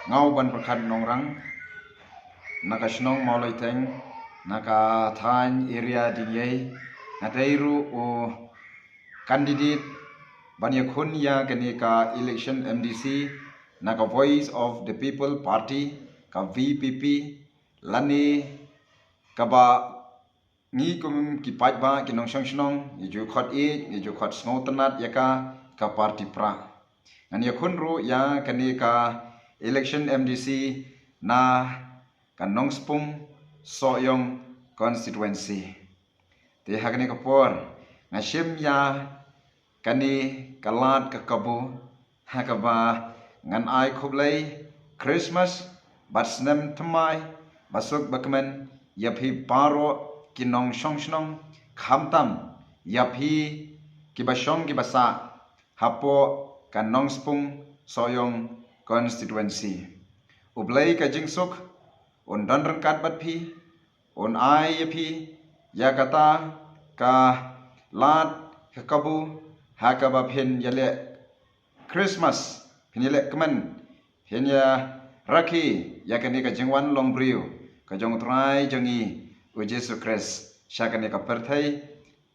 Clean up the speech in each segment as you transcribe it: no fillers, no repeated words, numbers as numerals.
ngau ban perkhan nongrang naka snong maulai teng naka than area dingyai natairu o candidate banya khun ya kenika election MDC naka Voice of the People Party ka VPP lani kaba ngi kum ki pat ba ki nong snong ni ju khot ni ju khot snow tanat yaka ka party pra ngan ya khun ru ya kenika election MDC na kanong spung soyong constituency te hakne kapor ngashim ya kani kalat ka kabu hakaba ngan ai khublai Christmas batsnem thamai basuk bakmen yapi paro kinong shongshnong khamtam yapi kibashong kibasa hapo kanong spung soyong constituency ublai ka jingsuk on dandran kat bat phi on ai phi yakata ka lat ka kabu hakaba phin yale Christmas phin yale kman phin ya rakhi yakani ka jingwan longbriu ka jong trai jangi u Jesu Christ shakani ka perthai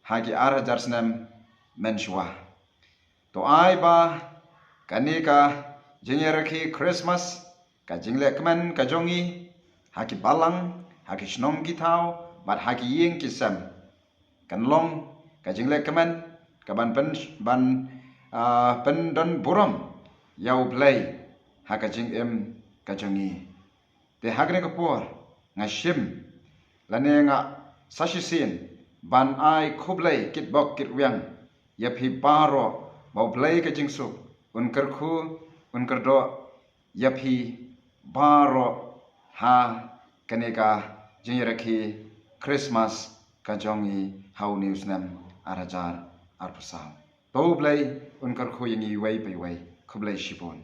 hagi ar jarsnam menshwa to ai ba kani ka jingyarakhi Christmas ka jingle kman ka jongi haki balang haki shnong ki thau bat haki yeng ki sam kan long ka jingle kaman ka ban pen don buram yau play haka jing em ka jongi te hakne ka por nga shim lane nga sashisin ban ai khublai kit bok kit wyang yapi paro bau play ka jing su unkar khu unkar do yapi baro ha kaneka jinyarakhi Christmas kajongi how news nam arajar arpasal to blai unkar khoyingi wai pai wai khublai shipon